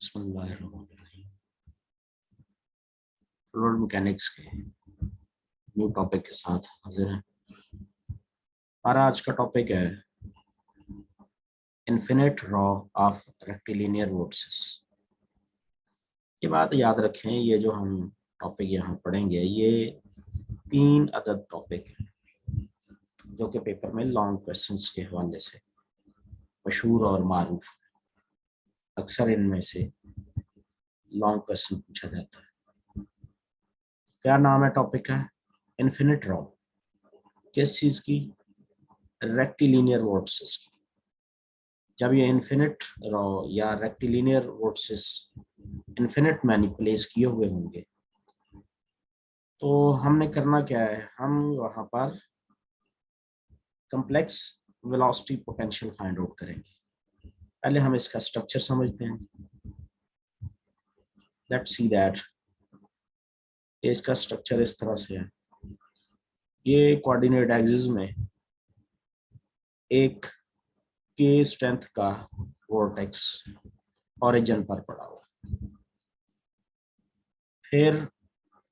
Fluid mechanics के new topic के साथ हाजिर हैं। हमारा आज का टॉपिक है इन्फिनिट रॉ ऑफ रेक्टिलिनियर वोर्टिसेस। ये बात याद रखें, ये जो हम टॉपिक यहाँ पढ़ेंगे ये 3 अदद टॉपिक है जो कि पेपर में लॉन्ग क्वेश्चंस के हवाले से मशहूर और मारूफ। अक्सर इनमें से लॉन्ग क्वेश्चन पूछा जाता है। क्या नाम है टॉपिक का? Infinite raw. किस चीज की? रेक्टिलिनियर वोर्टिसेस की। जब ये इन्फिनिट रॉ या रेक्टिलिनियर वोर्टिसेस इन्फिनिट मैनी प्लेस किए हुए होंगे तो हमने करना क्या है, हम वहां पर complex velocity potential find out करेंगे। पहले हम इसका स्ट्रक्चर समझते हैं। लेट्स सी दैट इसका स्ट्रक्चर इस तरह से है। ये कोऑर्डिनेट एक्सिस में एक के स्ट्रेंथ का वोर्टेक्स ओरिजिन पर पड़ा हुआ, फिर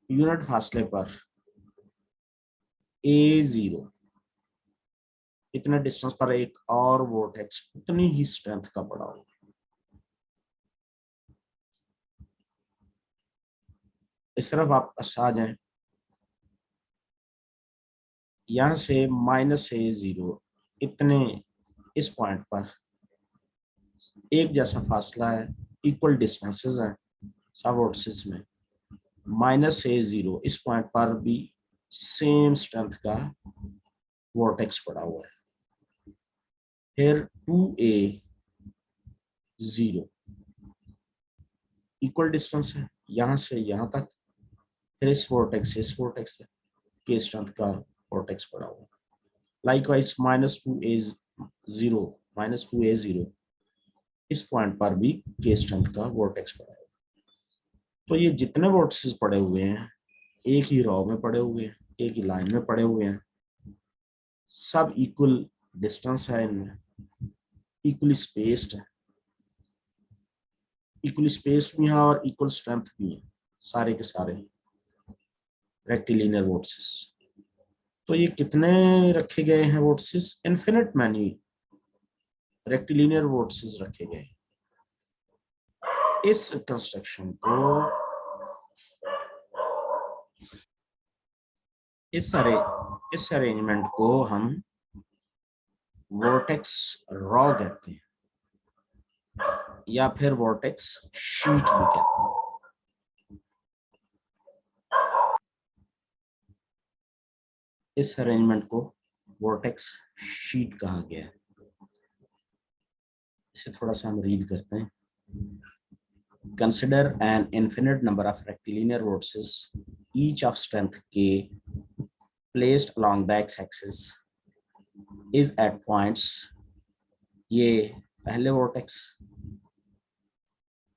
यूनिट फासले पर A0 इतने डिस्टेंस पर एक और वोर्टेक्स उतनी ही स्ट्रेंथ का पड़ा हुआ। इस तरफ आप आ जाएं, यहां से -A0 इतने इस पॉइंट पर एक जैसा फासला है, इक्वल डिस्टेंसेस हैं सब वोर्टिसेस में। -A0 इस पॉइंट पर भी सेम स्ट्रेंथ का वोर्टेक्स पड़ा हुआ है। फिर 2A0 इक्वल डिस्टेंस है यहां से यहां तक, फिर इस वोर्टेक्स से इस वोर्टेक्स से के स्ट्रेंथ का वोर्टेक्स पड़ा हुआ। लाइकवाइज -2A0 इस पॉइंट पर भी के स्ट्रेंथ का वोर्टेक्स पड़ा हुआ। तो ये जितने वोर्टिसेस पड़े हुए हैं एक ही रॉ में पड़े हुए हैं, एक ही लाइन में पड़े हुए हैं, सब इक्वल डिस्टेंस है, इनमें इक्वली स्पेस्ड है, इक्वली स्पेस्ड भी है और इक्वल स्ट्रेंथ भी है सारे के सारे रेक्टिलिनियर वोर्टिसेस। तो ये कितने रखे गए हैं वोर्टिसेस? इन्फिनिट मैनी रेक्टिलिनियर वोर्टिसेस रखे गए। इस कंस्ट्रक्शन को इस अरेंजमेंट को हम वोर्टेक्स रॉ कहते हैं या फिर वोर्टेक्स शीट भी कहते हैं। इस अरेंजमेंट को वोर्टेक्स शीट कहा गया है। इसे थोड़ा सा हम रीड करते हैं। Consider an infinite number of rectilinear vortices, each of strength K, placed along the x-axis, is at points। ये पहले वोर्टेक्स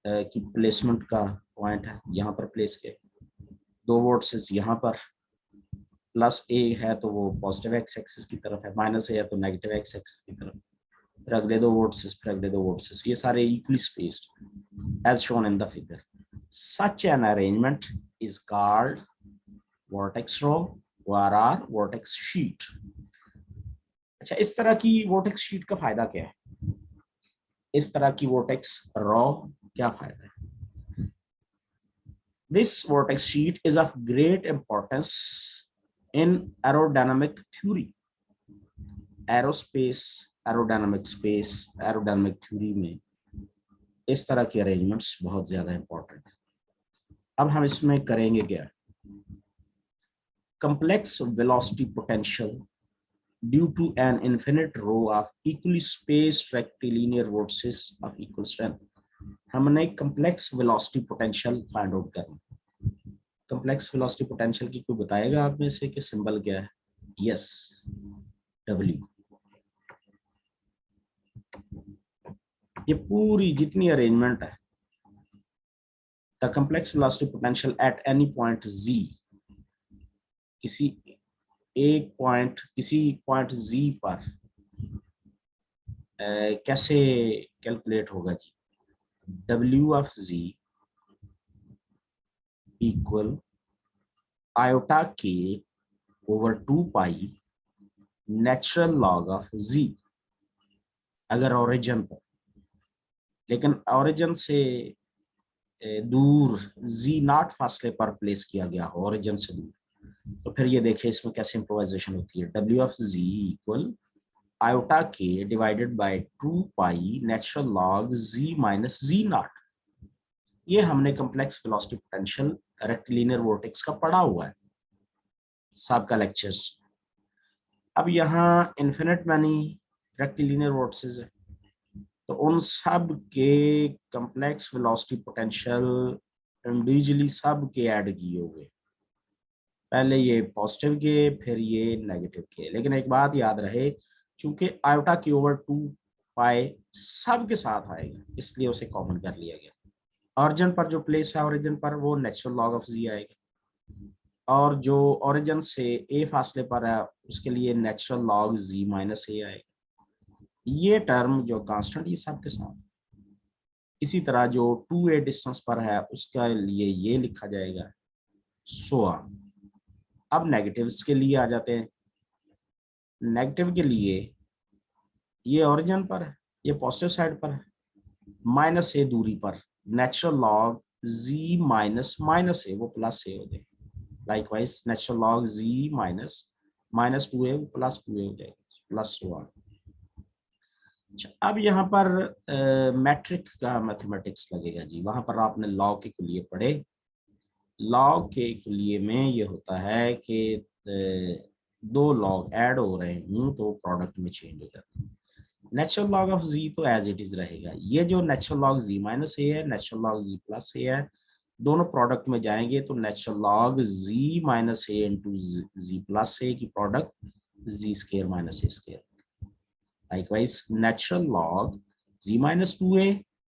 की प्लेसमेंट का पॉइंट है, यहाँ पर प्लेस किए। दो वोर्टिसेस यहाँ पर, +A है तो वो पॉजिटिव एक्स एक्सिस की तरफ है, -A है तो नेगेटिव एक्स एक्सिस की तरफ। फिर अगले दो वोर्टिसेस, ये सारे equally spaced as shown in the figure. Such an arrangement is called vortex row or vortex sheet। अच्छा, इस तरह की vortex sheet का फायदा क्या है? इस तरह की vortex row क्या फायदा है? This vortex sheet is of great importance in aerodynamic theory। Aerodynamic theory में इस तरह के अरेंजमेंट्स बहुत ज्यादा इंपॉर्टेंट है। अब हम इसमें करेंगे क्या? Complex velocity potential due to an infinite row of equally spaced rectilinear vortices of equal strength. हमने complex velocity potential find out करना। कंप्लेक्स वेलोसिटी पोटेंशियल की कोई बताएगा आप में से कि सिंबल क्या है? Yes, W। ये पूरी जितनी अरेंजमेंट है, the complex velocity potential at any point Z, किसी पॉइंट Z पर कैसे कैलकुलेट होगा जी? W of z equal iota k over 2 pi natural log of z, अगर ओरिजिन पर, लेकिन ओरिजिन से दूर z नॉट फासले पर प्लेस किया गया हो, ओरिजिन से दूर, तो फिर ये देखिए इसमें कैसे इम्प्रोवाइजेशन होती है। W of z equal iota k divided by 2 pi natural log z minus z not. ये हमने complex velocity potential rectilinear vortex का पढ़ा हुआ है सबका लेक्चर्स। अब यहाँ इन्फिनिट मैनी रेक्टिलिनियर वोर्टिसेस है, तो उन सब के कॉम्प्लेक्स वेलोसिटी पोटेंशियल इंडिविजुअली सब के ऐड किए हुए, पहले ये पॉजिटिव के फिर ये नेगेटिव के। लेकिन एक बात याद रहे, चूंकि आयोटा के ओवर 2 पाई सब के साथ आएगा, इसलिए उसे कॉमन कर लिया गया। ओरिजिन पर जो प्लेस है ओरिजिन पर, वो नेचुरल लॉग ऑफ जी आएगा, और जो ओरिजिन से ए फासले पर है उसके लिए नेचुरल लॉग जी माइनस ए आएगा। ये टर्म जो कांस्टेंट, ये सब के साथ। इसी तरह जो 2a डिस्टेंस पर है उसका लिए ये लिखा जाएगा, सो ऑन। अब नेगेटिव्स के लिए आ जाते हैं। नेगेटिव के लिए ये ओरिजिन पर है, ये पॉजिटिव साइड पर है, माइनस ए दूरी पर natural log z minus minus a, वो प्लस ए हो जाएगा। Likewise natural log z minus minus 2a plus 2a हो जाएगा, प्लस 1। अब यहाँ पर मैट्रिक का मैथमेटिक्स लगेगा जी। वहां पर आपने लॉग के कुलिये पढ़े। लॉग के कुलिये में ये होता है कि दो लॉग ऐड हो रहे हूँ तो प्रोडक्ट में चेंज हो जाता है। नेचुरल लॉग ऑफ z तो एज इट इज रहेगा। ये जो natural log z minus a है, natural log z plus a है, दोनों प्रोडक्ट में जाएंगे तो natural log z minus a into z plus a की product z square minus a square. Likewise natural log z minus 2a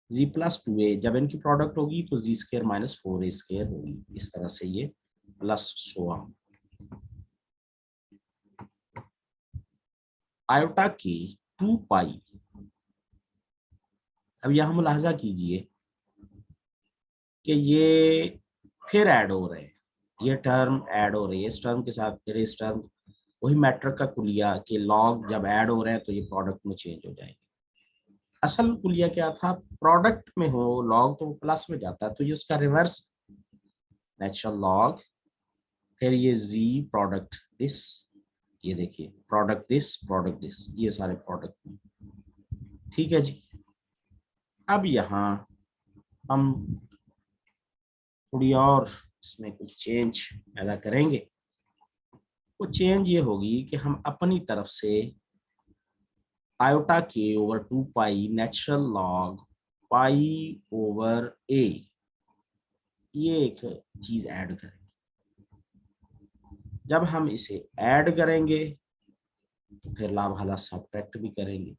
z plus 2a, जब इनकी product होगी तो z square minus 4a square होगी। इस तरह से ये प्लस 16 आयोटा की 2 पाई। अब यहां मुलाहजा कीजिए कि ये फिर ऐड हो रहे हैं, ये टर्म ऐड हो रही है इस टर्म के साथ, फिर इस टर्म, वही मैट्रिक का कुलिया कि लॉग जब ऐड हो रहे हैं तो ये प्रोडक्ट में चेंज हो जाएंगे। असल कुलिया क्या था, प्रोडक्ट में हो लॉग तो प्लस में जाता है, तो ये उसका रिवर्स, नेचुरल लॉग फिर ये z प्रोडक्ट दिस, ये देखिए प्रोडक्ट दिस, ये सारे प्रोडक्ट में। ठीक है जी। अब यहाँ हम थोड़ी और इसमें कुछ चेंज पैदा करेंगे। वो चेंज ये होगी कि हम अपनी तरफ से आयोटा के ओवर 2 पाई नेचुरल लॉग पाई ओवर ए, ये एक चीज ऐड करेंगे। जब हम इसे ऐड करेंगे तो फिर लाभाला सब्ट्रैक्ट भी करेंगे।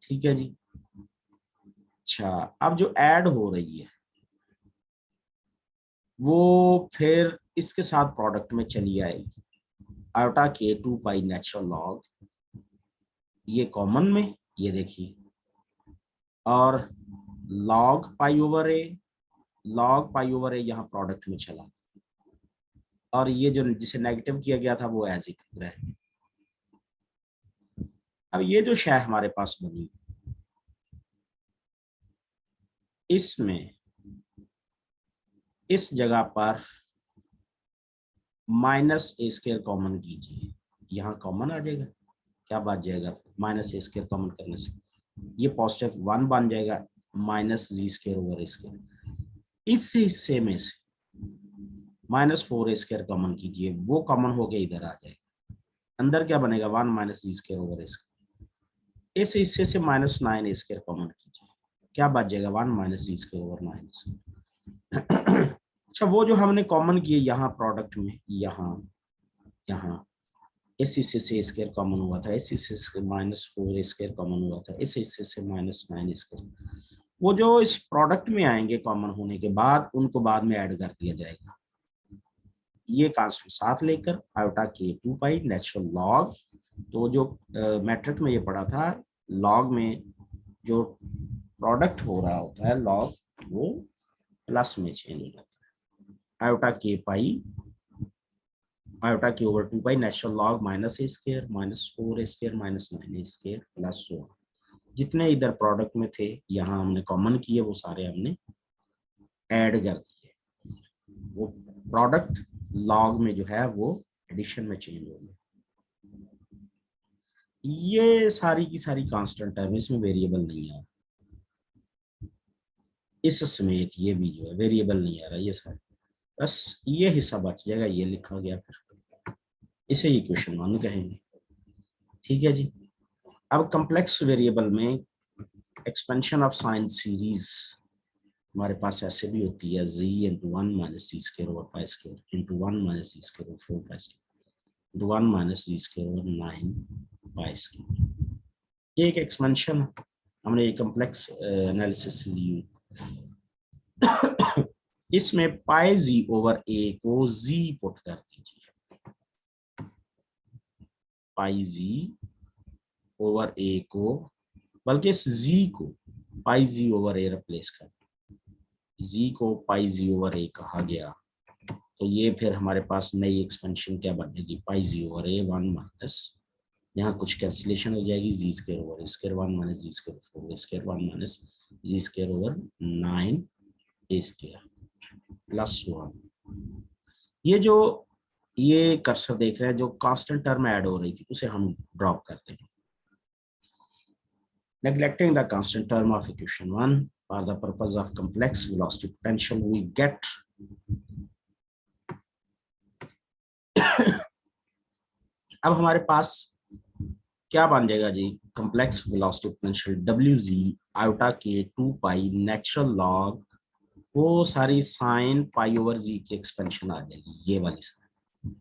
ठीक है जी। अच्छा, अब जो ऐड हो रही है वो फिर इसके साथ प्रोडक्ट में चली आएगी। आयोटा के 2 पाई नेचुरल लॉग, ये कॉमन में, ये देखिए, और लॉग पाई ओवर ए, लॉग पाई ओवर ए यहाँ प्रोडक्ट में चला, और ये जो जिसे नेगेटिव किया गया था वो एज इट रहे। अब ये जो शय हमारे पास बनी, इसमें इस जगह पर माइनस ए स्केयर कॉमन कीजिए, यहाँ कॉमन आ जाएगा, क्या बच जाएगा माइनस ए स्केयर कॉमन करने से, ये पॉजिटिव 1 बन जाएगा, माइनस जी स्केयर ओवर ए स्केयर। इस हिस्से में से माइनस 4 स्केयर कॉमन कीजिए, वो कॉमन होके इधर आ जाएगा, अंदर क्या बनेगा 1 माइनस जी स्केयर ओवर ए स्केयर। इस हिस्से से माइनस 9 स्केयर कॉमन कीजिए, क्या बच जाएगा 1 माइनस जी स्केयर ओवर 9। अच्छा, वो जो हमने कॉमन किए यहाँ प्रोडक्ट में, यहाँ इस हिस्से से स्केयर कॉमन हुआ था, इस हिस्से से माइनस 4 स्केयर कॉमन हुआ था, इस हिस्से से माइनस 9 स्केयर, वो जो इस प्रोडक्ट में आएंगे कॉमन होने के बाद, उनको बाद में ऐड कर दिया जाएगा। ये कांस्टेंट साथ लेकर आयोटा के 2 पाई नेचुरल लॉग, तो जो मैट्रिक में ये पढ़ा था, लॉग में जो प्रोडक्ट हो रहा होता है लॉग, वो प्लस में चेंज हो जाता है। आयोटा के पाई, आयोटा के ओवर 2 पाई नेचुरल लॉग माइनस ए स्क्वायर माइनस 4 ए स्क्वायर माइनस 9 ए स्क्वायर प्लस 1। जितने इधर प्रोडक्ट में थे यहाँ हमने कॉमन किए, वो सारे हमने ऐड कर दिए। वो प्रोडक्ट लॉग में जो है वो एडिशन में चेंज हो गया। ये सारी की सारी कांस्टेंट है, इसमें वेरिएबल नहीं है। इस समेत ये भी जो है वेरिएबल नहीं आ रहा, ये सारे बस ये हिस्सा बच जाएगा, ये लिखा गया, फिर इसे इक्वेशन 1 कहेंगे। ठीक है जी। अब कॉम्प्लेक्स वेरिएबल में एक्सपेंशन ऑफ साइन सीरीज हमारे पास ऐसे भी होती है, z into 1 minus z square over pi square into 1 minus z square over 4 pi square into 1 minus z square over 9 pi square. ये एक एक्सपेंशन हमने ये कॉम्प्लेक्स एनालिसिस ली। इसमें पाई जी ओवर ए को z पुट कर दीजिए, पाई जी ओवर ए को, बल्कि इस z को पाई जी ओवर ए रिप्लेस कर, z को पाई जी ओवर ए कहा गया, तो ये फिर हमारे पास नई एक्सपेंशन क्या बनेगी, पाई जी ओवर ए 1 माइनस, यहाँ कुछ कैंसिलेशन हो जाएगी, जी square over square 1 minus z square 4 square 1 minus z square over 9 ए स्क्वायर प्लस 1। ये जो ये कर्सर देख रहे हैं, जो कांस्टेंट टर्म ऐड हो रही थी उसे हम ड्रॉप करते हैं। Neglecting the constant term of equation 1 for the purpose of complex velocity potential, we get अब हमारे पास क्या बन जाएगा जी, complex velocity potential WZ iota के 2 पाई नेचुरल लॉग, वो सारी साइन पाई ओवर जी की एक्सपेंशन आ जाएगी, ये वाली साइन,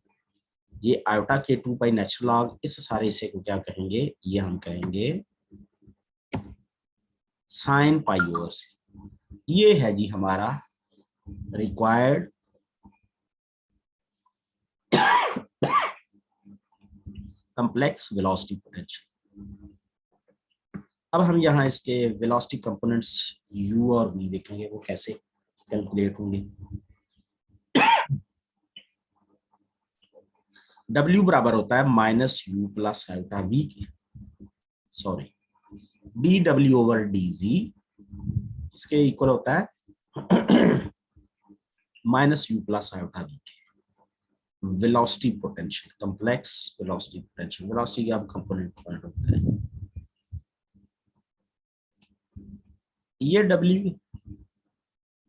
ये आयोटा के 2 पाई नेचुरल लॉग, इस सारे हिस्से को क्या कहेंगे, ये हम कहेंगे साइन पाई ओवर सी। ये है जी हमारा रिक्वायर्ड कॉम्प्लेक्स वेलोसिटी पोटेंशियल। अब हम यहाँ इसके वेलोसिटी कंपोनेंट्स u और v देखेंगे, वो कैसे कैलकुलेट होंगे। w बराबर होता है minus you plus iota v के, सॉरी dw ओवर dz, इसके इक्वल होता है minus you plus iota v के velocity potential, complex velocity potential, velocity के आप कंपोनेंट फाइंड आउट करेंगे। ये w,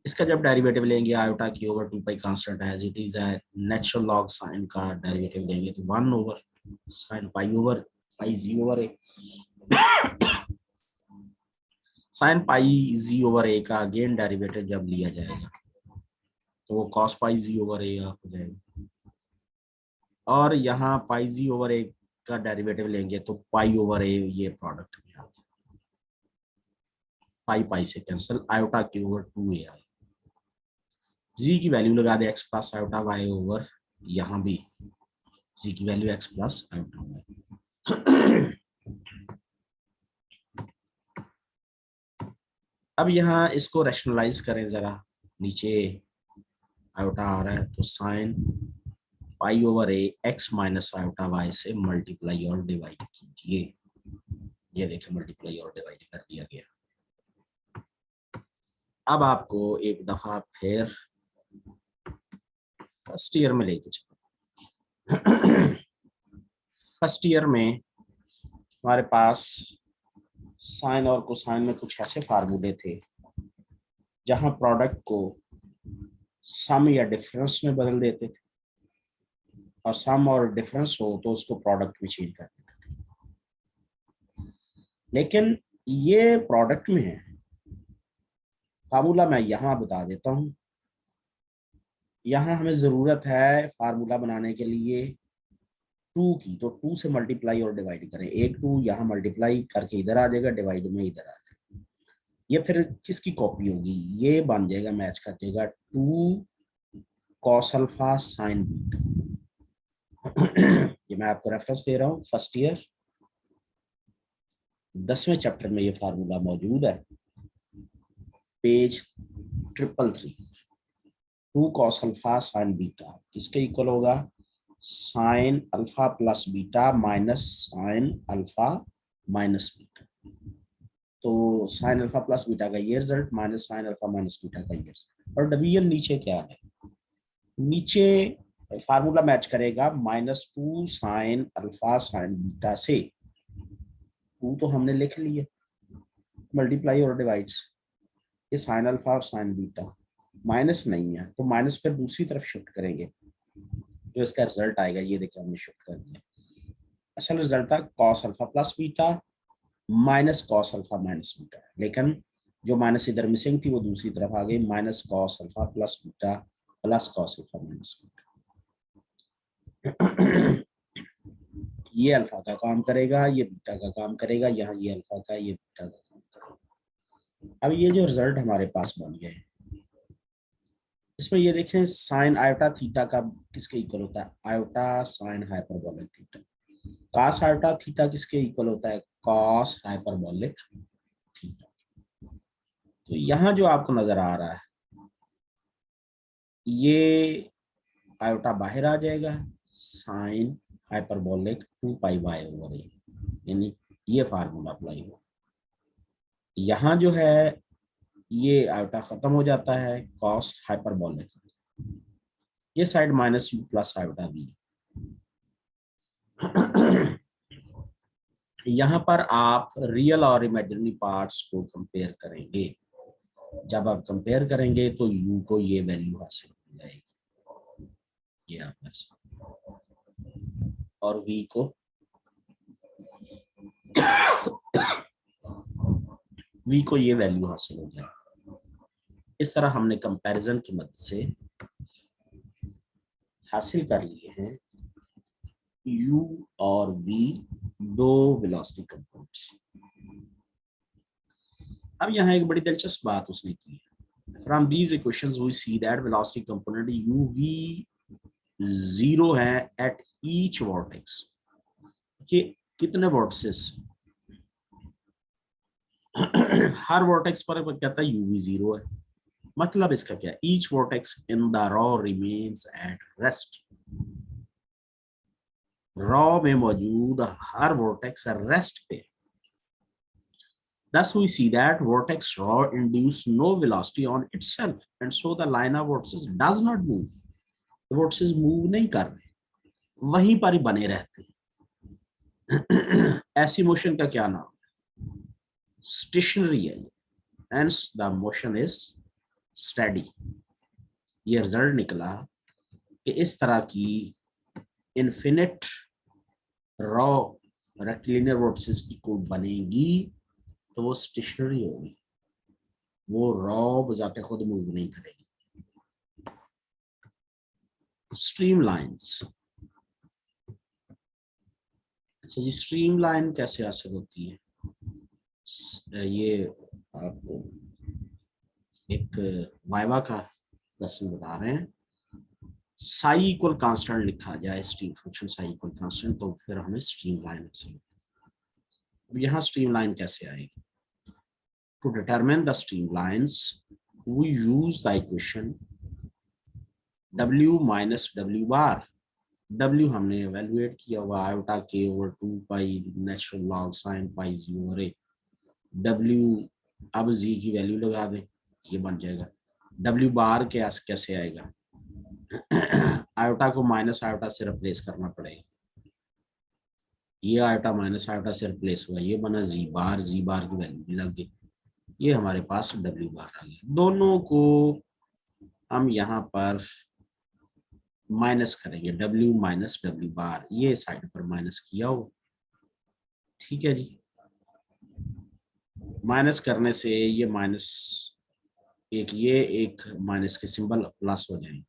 इसका जब डेरिवेटिव लेंगे आयोटा की over 2 pi constant as it is है, नेचुरल लॉग साइन का डेरिवेटिव लेंगे तो 1 over sine pi over pi z over a, sine pi z over a का अगेन डेरिवेटिव जब लिया जाएगा तो वो कॉस पाई जी ओवर ए हो जाएगा, और यहाँ पाई जी ओवर ए का डेरिवेटिव लेंगे तो पाई ओवर ए, ये प्रोडक्ट में आ गया, पाई पाई से कैंसिल, आयोटा की ओवर 2a आएगा, जी की वैल्यू लगा दे x plus iota Y over, यहाँ भी जी की value x plus iota Y. अब यहाँ इसको रैशनलाइज करें जरा, नीचे आयोटा आ रहा है तो साइन पाई ओवर ए एक्स माइनस आयोटा वाई से मल्टीप्लाई और डिवाइड कीजिए, ये देखिए मल्टीप्लाई और डिवाइड कर दिया गया। अब आपको एक दफा फिर फर्स्ट ईयर में लेके चलो। फर्स्ट ईयर में हमारे पास साइन और कोसाइन में कुछ ऐसे फार्मूले थे जहां प्रोडक्ट को सम या डिफरेंस में बदल देते थे, और सम और डिफरेंस हो तो उसको प्रोडक्ट में चेंज कर देते थे। लेकिन ये प्रोडक्ट में है, फार्मूला मैं यहाँ बता देता हूँ। यहाँ हमें जरूरत है फार्मूला बनाने के लिए 2 की, तो 2 से मल्टीप्लाई और डिवाइड करें, एक 2 यहाँ मल्टीप्लाई करके इधर आ जाएगा, डिवाइड में इधर आ जाएगा, ये फिर किसकी कॉपी होगी, ये बन जाएगा, मैच कर देगा 2 कॉस अल्फा साइन बीटा। ये मैं आपको रेफरेंस दे रहा हूँ, फर्स्ट ईयर 10वें चैप्टर में ये फार्मूला मौजूद है। Page 333, 2 cos alpha sign beta किसके इक्वल होगा, sine alpha plus beta minus sine alpha minus beta. तो साइन अल्फा प्लस बीटा का ये result minus sine alpha minus beta का ये रिजल्ट। और डिवीजन नीचे क्या है, नीचे फार्मूला मैच करेगा -2 साइन अल्फा साइन बीटा से। 2 तो हमने लिख लिया, मल्टीप्लाई और डिवाइड्स, ये साइन अल्फा और साइन बीटा, माइनस नहीं है तो माइनस पर दूसरी तरफ शिफ्ट करेंगे, जो इसका रिजल्ट आएगा ये देखिए हमने शिफ्ट कर दिया। असल रिजल्ट था cos alpha plus beta minus cos alpha minus beta, लेकिन जो माइनस इधर मिसिंग थी वो दूसरी तरफ आ गई, minus cos alpha plus beta plus cos alpha minus beta. ये अल्फा का काम करेगा, ये बीटा का काम करेगा, यहाँ ये अल्फा का ये बीटा का काम करेगा। अब ये जो रिजल्ट हमारे पास बन गए, इसमें ये देखें साइन आयोटा थीटा का किसके इक्वल होता है, iota sine hyperbolic theta. Cos iota theta किसके इक्वल होता है, कॉस हाइपरबोलिक थीटा। तो यहाँ जो आपको नजर आ रहा है ये आयोटा बाहर आ जाएगा, साइन हाइपरबोलिक 2π/a, यानी ये फार्मूला अप्लाई हो। यहाँ जो है ये आयोटा खत्म हो जाता है, कॉस हाइपरबोलिक, ये side -u plus iota b। यहाँ पर आप रियल और इमेजिनरी पार्ट्स को कंपेयर करेंगे। जब आप कंपेयर करेंगे तो u को ये वैल्यू हासिल हो जाएगी, ये आप और v को ये वैल्यू हासिल हो जाएगी। इस तरह हमने कंपैरिजन की मदद से हासिल कर लिए हैं u और v दो वेलोसिटी कंपोनेंट्स। अब यहाँ एक बड़ी दिलचस्प बात उसने की है, from these equations we see that velocity component u v 0 है एट ईच वॉर्टेक्स। कि कितने वॉर्टेक्स हर वॉर्टेक्स पर कहता है u v 0 है, मतलब इसका क्या है, each vortex in the raw remains at rest. Raw में मौजूद हर वॉर्टेक्स रेस्ट पे। Thus we see that vortex rho induce no velocity on itself and so the line of vortices does not move. Vortices move नहीं कर रहे, वहीं पर ही बने रहते हैं। ऐसी मोशन का क्या नाम है, स्टेशनरी है, hence the motion is steady। ये रिजल्ट निकला कि इस तरह की इनफिनिट रॉ रेक्टिलिनियर वॉर्टिसेस की कोड बनेगी तो वो स्टेशनरी होगी, वो रॉ बजाते खुद मूव नहीं करेगी। स्ट्रीमलाइंस, अच्छा जी स्ट्रीमलाइन कैसे हासिल होती है, ये आपको एक वाइवा का लेसन बता रहे हैं। साई इक्वल कांस्टेंट लिखा जाए stream function psi equal constant, तो फिर हमें स्ट्रीमलाइन हासिल होगी। अब यहाँ स्ट्रीमलाइन कैसे आएगी, to determine the streamlines we use the equation w minus w bar। w हमने evaluate किया हुआ iota k over 2 natural log sin pi z over a। w अब z की वैल्यू लगा दें, ये बन जाएगा w बार के कैसे आएगा, आयोटा को माइनस आयोटा से रिप्लेस करना पड़ेगा, ये आयोटा माइनस आयोटा से रिप्लेस हुआ, ये बना z बार की वैल्यू भी लग गई, ये हमारे पास w बार आ गया। दोनों को हम यहाँ पर माइनस करेंगे, w माइनस w बार, ये साइड पर माइनस किया हो, ठीक है जी। माइनस करने से ये माइनस एक, ये एक माइनस के सिंबल प्लस हो जाएंगे,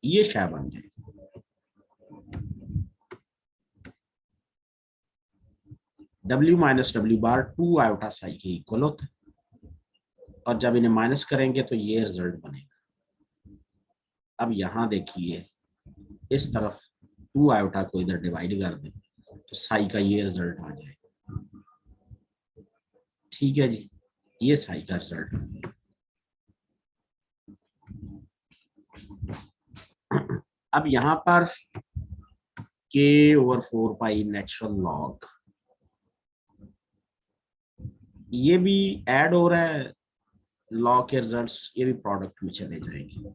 ये शायद बन जाए w माइनस w बार 2 आयोटा साई के इक्वल होता है, और जब इन्हें माइनस करेंगे तो ये रिजल्ट बनेगा। अब यहाँ देखिए इस तरफ 2 आयोटा को इधर डिवाइड कर दें तो साई का ये रिजल्ट आ जाएगा, ठीक है जी, ये साई का रिजल्ट आ जाएगा। अब यहाँ पर k ओवर 4 पाई नेचुरल लॉग, ये भी ऐड हो रहा है, लॉग के रिजल्ट्स ये भी प्रोडक्ट में चले जाएंगे।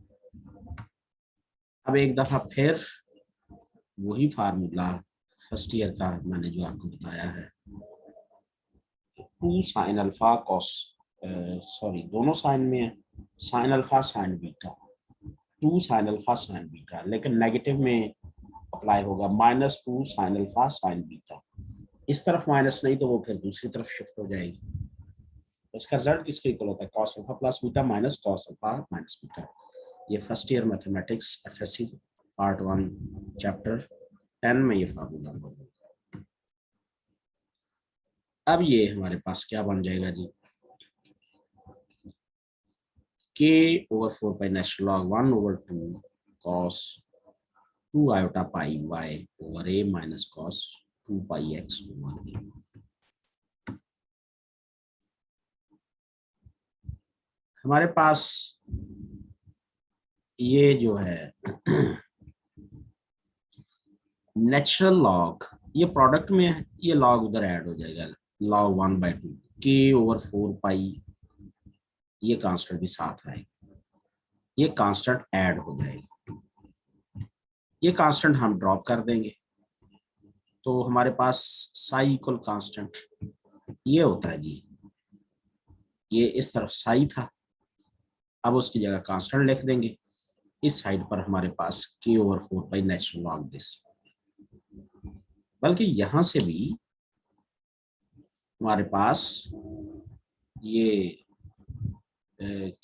अब एक दफा फिर वही फार्मूला फर्स्ट ईयर का मैंने जो आपको बताया है, 2 साइन अल्फा कॉस, सॉरी दोनों साइन में है, sine alpha sign beta, 2 sine alpha sign beta, लेकिन नेगेटिव में अप्लाई होगा -2 साइन अल्फा साइन बीटा। इस तरफ माइनस नहीं तो वो फिर दूसरी तरफ शिफ्ट हो जाएगी। तो इसका रिजल्ट किसके इक्वल होता है, cos alpha plus beta minus cos alpha minus beta. ये first year mathematics FSc part 1 chapter 10 में ये फार्मूला होगा। अब ये हमारे पास क्या बन जाएगा जी, k over 4 pi natural log 1 over 2 cos 2 iota pi y over a minus cos 2 pi x over a। हमारे पास ये जो है नेचुरल लॉग, ये प्रोडक्ट में है, ये लॉग उधर ऐड हो जाएगा, लॉग 1/2 k ओवर 4 पाई, ये कांस्टेंट भी साथ आएगा, ये कांस्टेंट ऐड हो जाएगा, ये कांस्टेंट हम ड्रॉप कर देंगे तो हमारे पास साई इक्वल कांस्टेंट ये होता है जी, ये इस तरफ साई था, अब उसकी जगह कांस्टेंट लिख देंगे, इस साइड पर हमारे पास k over 4 pi natural log this. बल्कि यहां से भी हमारे पास ये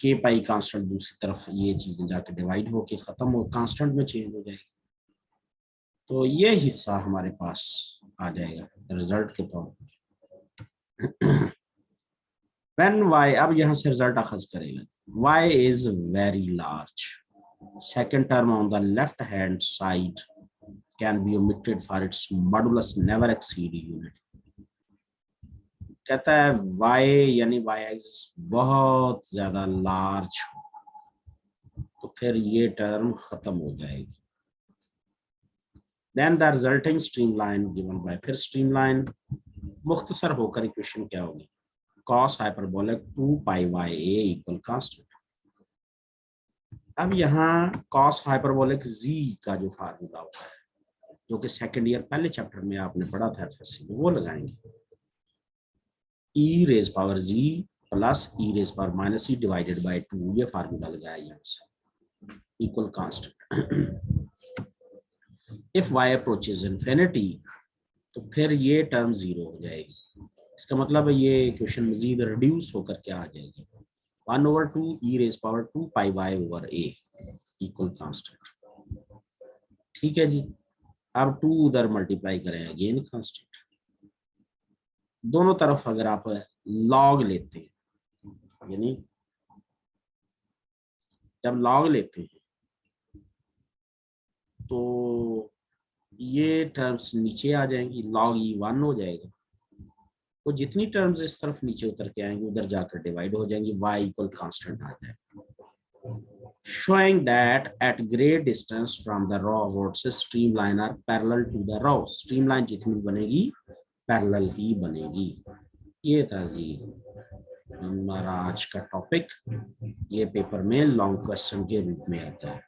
k पाई कांस्टेंट दूसरी तरफ ये चीजें जाके डिवाइड होके खत्म हो कांस्टेंट में चेंज हो जाएगी, तो ये हिस्सा हमारे पास आ जाएगा रिजल्ट के तौर पर। When y, अब यहाँ से रिजल्ट अखज करेगा, y is very large, second term on the left hand side can be omitted for its modulus never exceed unit। कहता है y यानी y axis बहुत ज्यादा लार्ज हो तो फिर ये टर्म खत्म हो जाएगी। Then the resulting streamline given by, फिर स्ट्रीमलाइन मुख्तसर होकर इक्वेशन क्या होगी, cos hyperbolic 2 pi y a equal constant. अब यहाँ cos हाइपरबोलिक z का जो फार्मूला होता है, जो कि सेकंड ईयर पहले चैप्टर में आपने पढ़ा था एफएससी में, वो लगाएंगे, e raise power z plus e raise power minus e divided by 2, ये फार्मूला लगाया यहाँ से, equal constant. If y approaches infinity तो फिर ये टर्म 0 हो जाएगी, इसका मतलब है ये इक्वेशन मजीद रिड्यूस होकर क्या आ जाएगी, 1/2 e raise power 2 pi y over a equal constant. ठीक है जी, अब 2 उधर मल्टीप्लाई करें, अगेन कांस्टेंट। दोनों तरफ अगर आप लॉग लेते हैं, यानी जब लॉग लेते हैं तो ये टर्म्स नीचे आ जाएंगी, लॉग ई 1 हो जाएगा, तो जितनी टर्म्स इस तरफ नीचे उतर के आएंगे उधर जाकर डिवाइड हो जाएंगी, y इक्वल कांस्टेंट आ जाएगा। Showing that at great distance from the raw vortices streamline are parallel to the raw, streamline जितनी बनेगी पैरेलल ही बनेगी। ये था जी हमारा आज का टॉपिक, ये पेपर में लॉन्ग क्वेश्चन के रूप में आता है।